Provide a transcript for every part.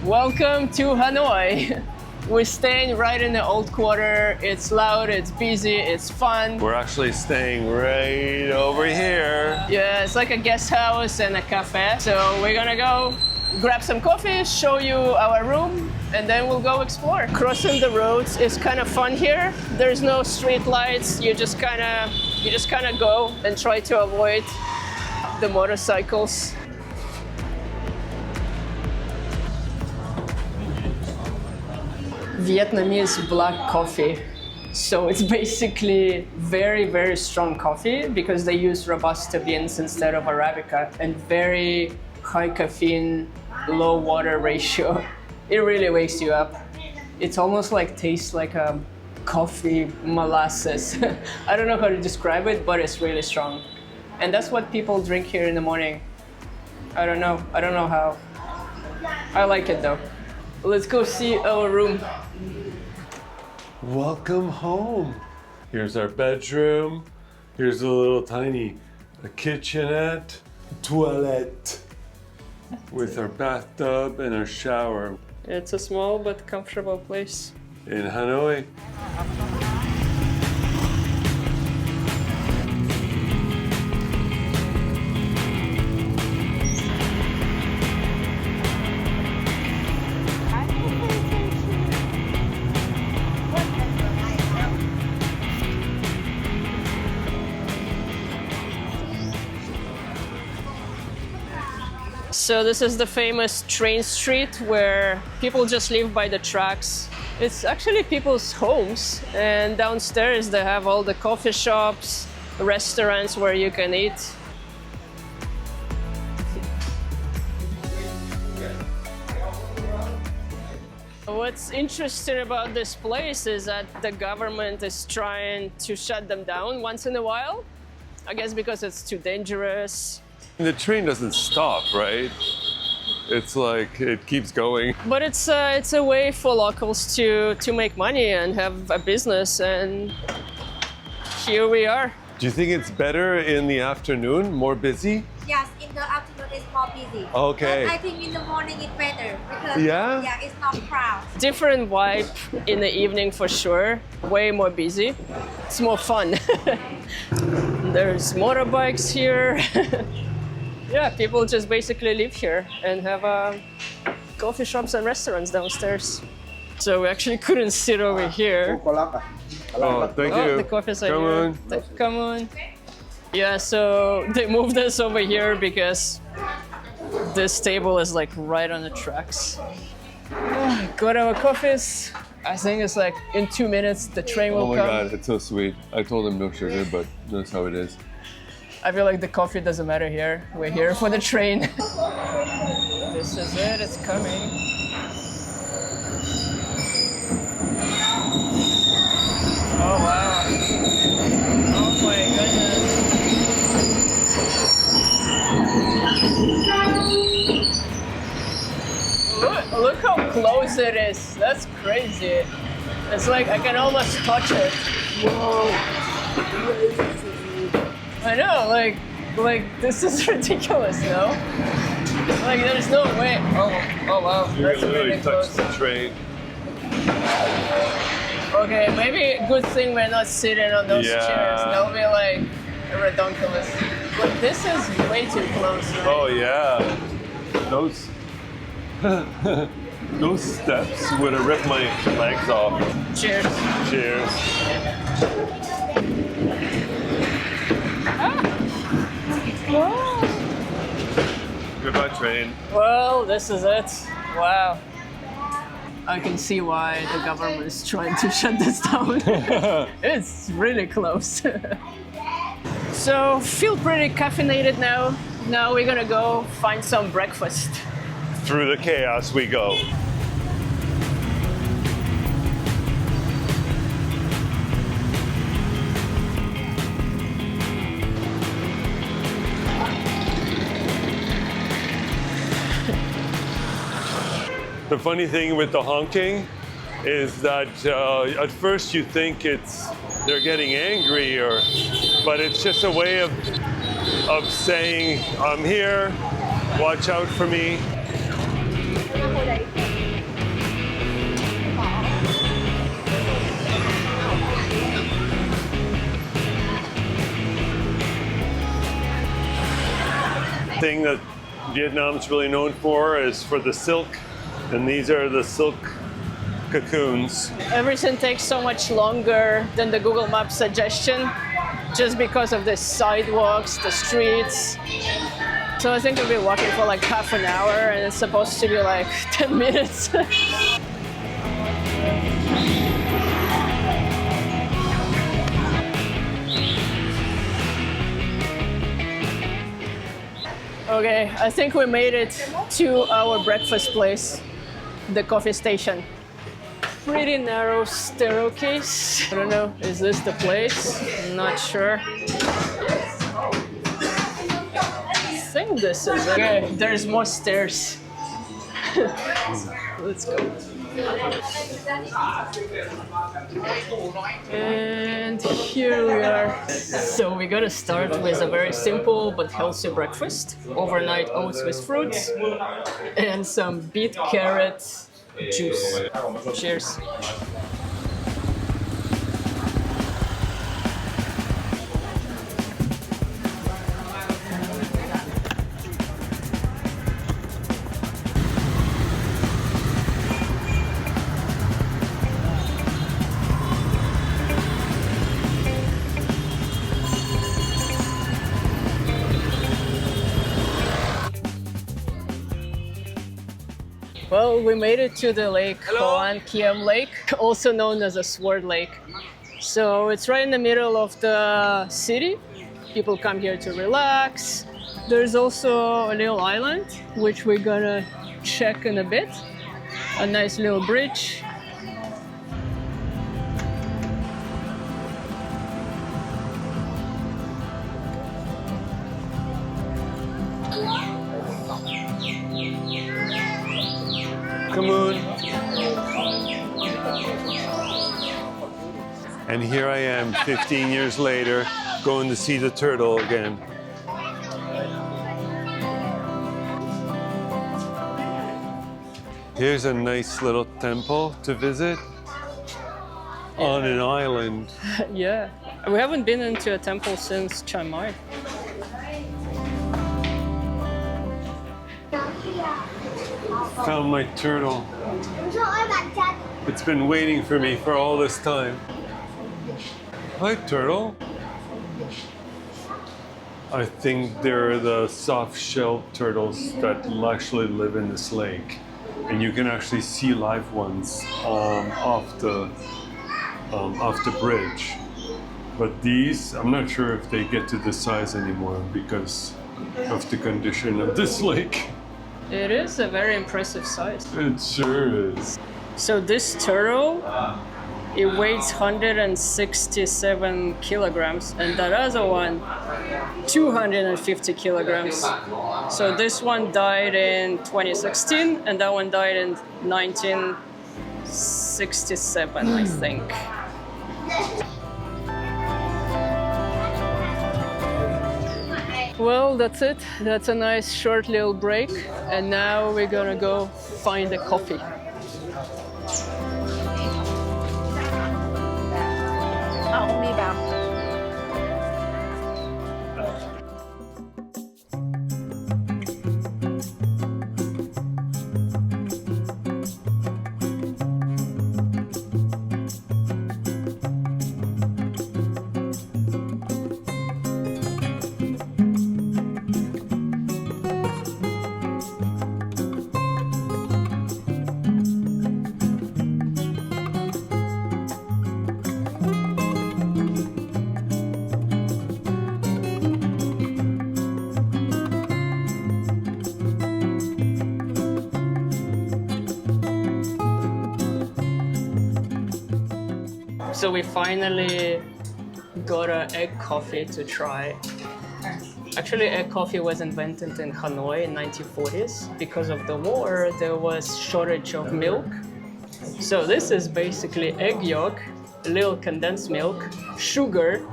Welcome to Hanoi. We're staying right in the old quarter. It's loud, it's busy, it's fun. We're actually staying right over here. Yeah, it's like a guest house and a cafe. So we're gonna go grab some coffee, show you our room, and then we'll go explore. Crossing the roads is kind of fun here. There's no street lights. You just kind of go and try to avoid the motorcycles. Vietnamese black coffee. So it's basically very, very strong coffee because they use Robusta beans instead of Arabica, and very high caffeine, low water ratio. It really wakes you up. It's almost like tastes like a coffee molasses. I don't know how to describe it, but it's really strong. And that's what people drink here in the morning. I don't know how. I like it though. Let's go see our room. Welcome home. Here's our bedroom. Here's a little tiny kitchenette, toilette, with our bathtub and our shower. It's a small but comfortable place. In Hanoi. So this is the famous train street where people just live by the tracks. It's actually people's homes, and downstairs they have all the coffee shops, restaurants where you can eat. What's interesting about this place is that the government is trying to shut them down once in a while. I guess because it's too dangerous. The train doesn't stop, right? It's like it keeps going. But it's a way for locals to make money and have a business, and here we are. Do you think it's better in the afternoon, more busy? Yes, in the afternoon it's more busy. Okay. But I think in the morning it's better because Yeah? it's not crowd. Different vibe in the evening for sure. Way more busy. It's more fun. There's motorbikes here. Yeah, people just basically live here and have coffee shops and restaurants downstairs. So we actually couldn't sit over here. Oh, thank you. The coffees are Come here. on. Come on. Yeah, so they moved us over here because this table is like right on the tracks. Got our coffees. I think it's like in 2 minutes the train will Oh my come. God, it's so sweet. I told him no sugar, but that's how it is. I feel like the coffee doesn't matter here. We're here for the train. This is it, it's coming. Oh wow. Oh my goodness. Look how close it is. That's crazy. It's like I can almost touch it. Whoa. I know, like this is ridiculous, no? Like there's no way. Oh wow, You that's can really literally touch close. the train. Okay, maybe good thing we're not sitting on those Yeah. chairs. That would be like redonkulous. But this is way too close. Right? Oh yeah. Those those steps would have ripped my legs off. Cheers. Cheers. Wow. Goodbye, train. Well, this is it. Wow. I can see why the government is trying to shut this down. It's really close. So, feel pretty caffeinated now. Now we're gonna go find some breakfast. Through the chaos we go. The funny thing with the honking is that at first you think they're getting angry, but it's just a way of saying, I'm here, watch out for me. thing that Vietnam's really known for is for the silk, and these are the silk cocoons. Everything takes so much longer than the Google Maps suggestion just because of the sidewalks, the streets. So I think we'll be walking for like half an hour and it's supposed to be like 10 minutes. Okay, I think we made it to our breakfast place, the coffee station. Pretty narrow staircase. I don't know, is this the place? I'm not sure. I think this is it. Okay, there's more stairs. Let's go. And here we are. So we gotta start with a very simple but healthy breakfast. Overnight oats with fruits and some beet carrot juice. Cheers. Well, we made it to the lake, Hoan Kiem Lake, also known as a Sword Lake. So it's right in the middle of the city. People come here to relax. There's also a little island, which we're gonna check in a bit. A nice little bridge. Come on. And here I am, 15 years later, going to see the turtle again. Here's a nice little temple to visit on an island. Yeah, we haven't been into a temple since Chiang Mai. Found my turtle. It's been waiting for me for all this time. Hi, turtle. I think they're the soft-shelled turtles that actually live in this lake. And you can actually see live ones off the bridge. But these, I'm not sure if they get to this size anymore because of the condition of this lake. It is a very impressive size. It sure is. So this turtle, it weighs 167 kilograms, and that other one, 250 kilograms. So this one died in 2016, and that one died in 1967, I think. Well, that's it. That's a nice short little break. And now we're gonna go find a coffee. So we finally got an egg coffee to try. Actually, egg coffee was invented in Hanoi in 1940s. Because of the war, there was shortage of milk. So this is basically egg yolk, a little condensed milk, sugar,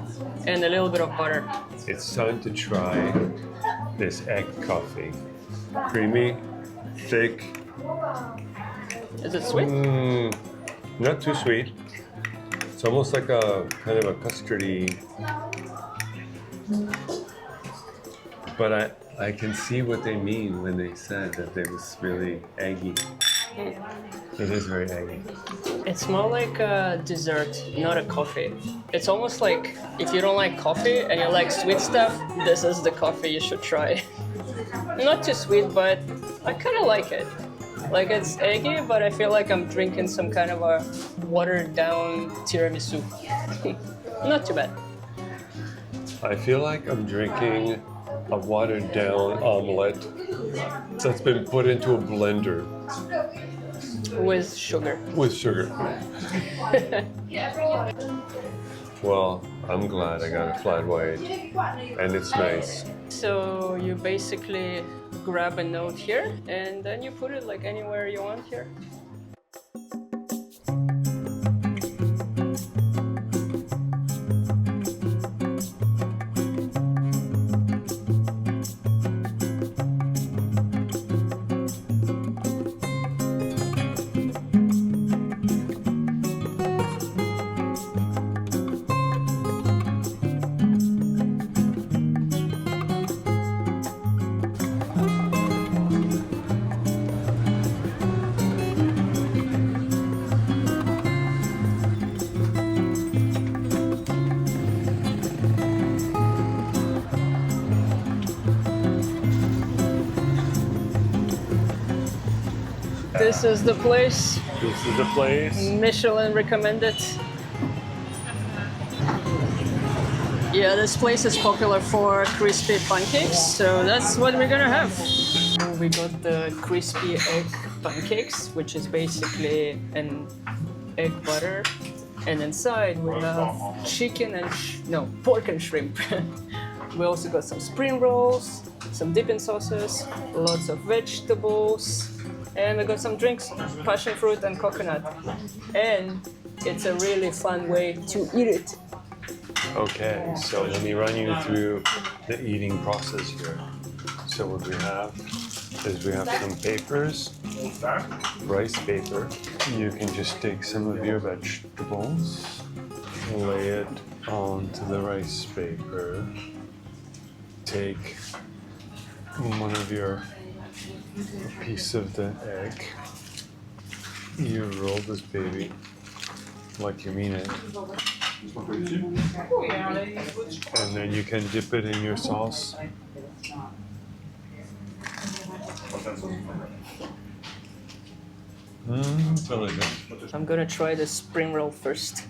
and a little bit of butter. It's time to try this egg coffee. Creamy, thick. Is it sweet? Not too sweet. It's almost like a kind of a custardy. But I can see what they mean when they said that it was really eggy. It is very eggy. It's more like a dessert, not a coffee. It's almost like if you don't like coffee and you like sweet stuff, this is the coffee you should try. Not too sweet, but I kind of like it. Like it's eggy, but I feel like I'm drinking some kind of a watered down tiramisu. Not too bad. I feel like I'm drinking a watered down omelette that's been put into a blender. With sugar. With sugar. Well, I'm glad I got a flat white, and it's nice. So you basically grab a note here, and then you put it like anywhere you want here. This is the place. This is the place. Michelin recommended. Yeah, this place is popular for crispy pancakes, so that's what we're gonna have. We got the crispy egg pancakes, which is basically an egg butter, and inside we have chicken and pork and shrimp. We also got some spring rolls, some dipping sauces, lots of vegetables. And we got some drinks, passion fruit and coconut. And it's a really fun way to eat it. Okay, so let me run you through the eating process here. So what we have is we have some papers, rice paper. You can just take some of your vegetables, lay it onto the rice paper, take one of your piece of the egg. You roll this baby like you mean it. And then you can dip it in your sauce. Delicious. I'm gonna try the spring roll first.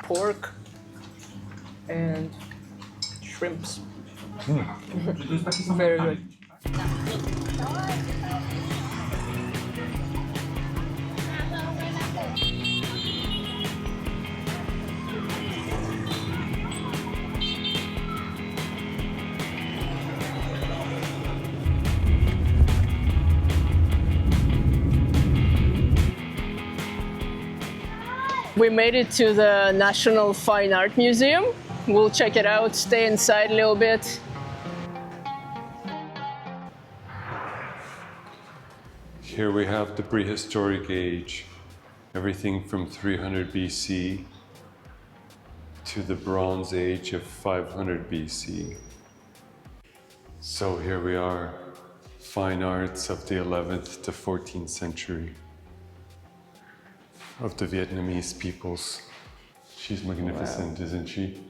Pork and shrimps. Very good. We made it to the National Fine Art Museum. We'll check it out, stay inside a little bit. Here we have the prehistoric age, everything from 300 BC to the Bronze Age of 500 BC. So here we are, fine arts of the 11th to 14th century of the Vietnamese peoples. She's magnificent, wow. Isn't she?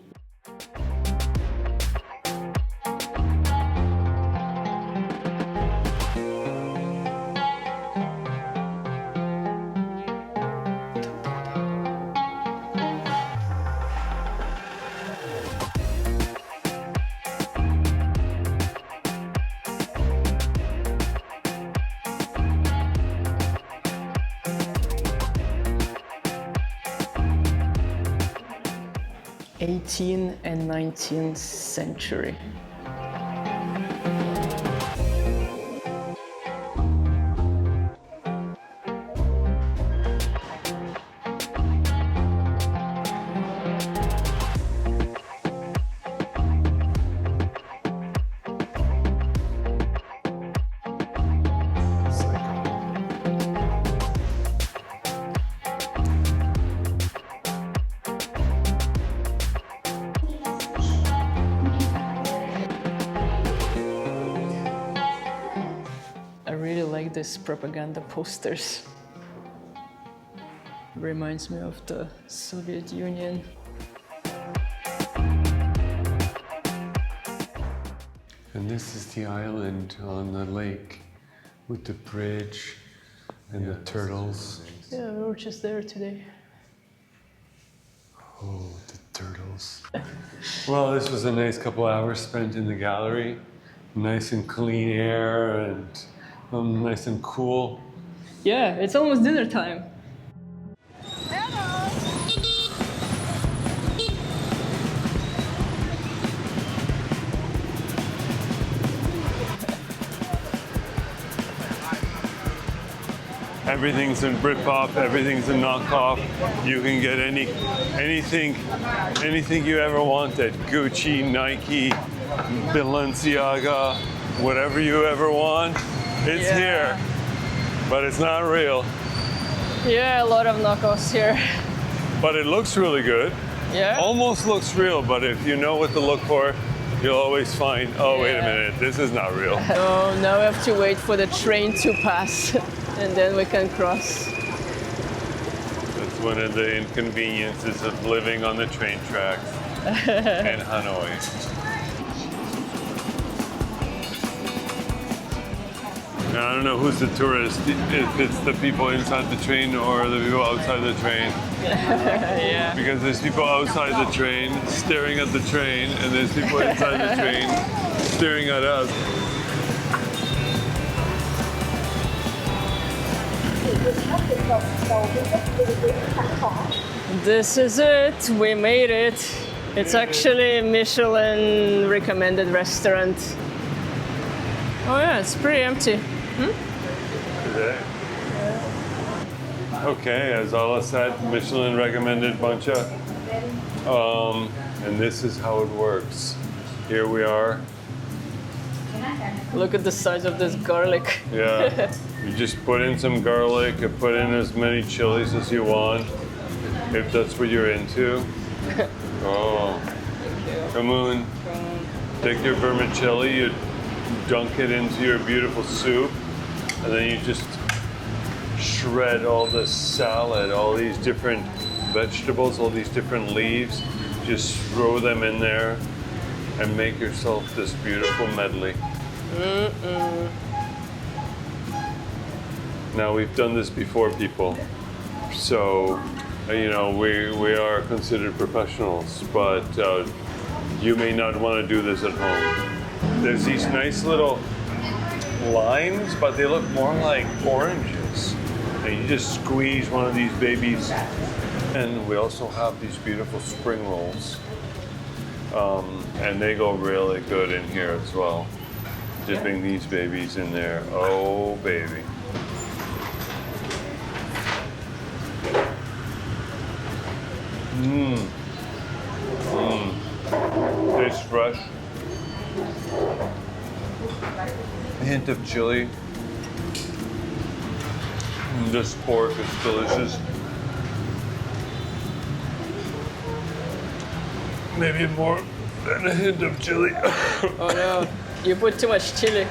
'18th and 19th century. like these propaganda posters. Reminds me of the Soviet Union. And this is the island on the lake with the bridge and the turtles. Yeah, we were just there today. Oh, the turtles. Well, this was a nice couple hours spent in the gallery. Nice and clean air and nice and cool. Yeah, it's almost dinner time. Everything's in Britpop, everything's a knockoff. You can get anything you ever wanted. Gucci, Nike, Balenciaga, whatever you ever want, it's here. But it's not real. Yeah, a lot of knockoffs here. But it looks really good. Yeah? Almost looks real, but if you know what to look for, you'll always find, oh, wait a minute, this is not real. Oh, now we have to wait for the train to pass, and then we can cross. That's one of the inconveniences of living on the train tracks in Hanoi. Now, I don't know who's the tourist, if it's the people inside the train or the people outside the train. Yeah. Because there's people outside the train staring at the train, and there's people inside the train staring at us. This is it. We made it. It's actually a Michelin recommended restaurant. Oh yeah, it's pretty empty. Today. Okay, as Alla said, Michelin recommended Bún Chả. And this is how it works. Here we are. Look at the size of this garlic. Yeah, you just put in some garlic, you put in as many chilies as you want, if that's what you're into. Oh, come on. Take your vermicelli, you dunk it into your beautiful soup, and then you just shred all this salad, all these different vegetables, all these different leaves. Just throw them in there and make yourself this beautiful medley. Now, we've done this before, people, so we are considered professionals, but you may not want to do this at home. There's these nice little limes, but they look more like oranges. And you just squeeze one of these babies. And we also have these beautiful spring rolls. And they go really good in here as well. Dipping these babies in there. Oh, baby. Tastes fresh. A hint of chili. This pork is delicious. Maybe more than a hint of chili. Oh no, you put too much chili.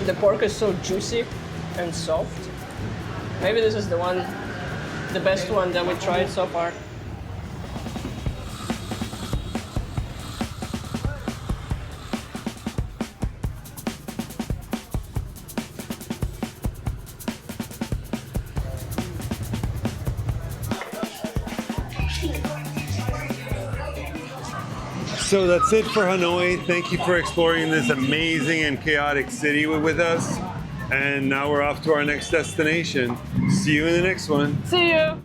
The pork is so juicy and soft. Maybe this is the best one that we tried so far. So that's it for Hanoi. Thank you for exploring this amazing and chaotic city with us. And now we're off to our next destination. See you in the next one. See you!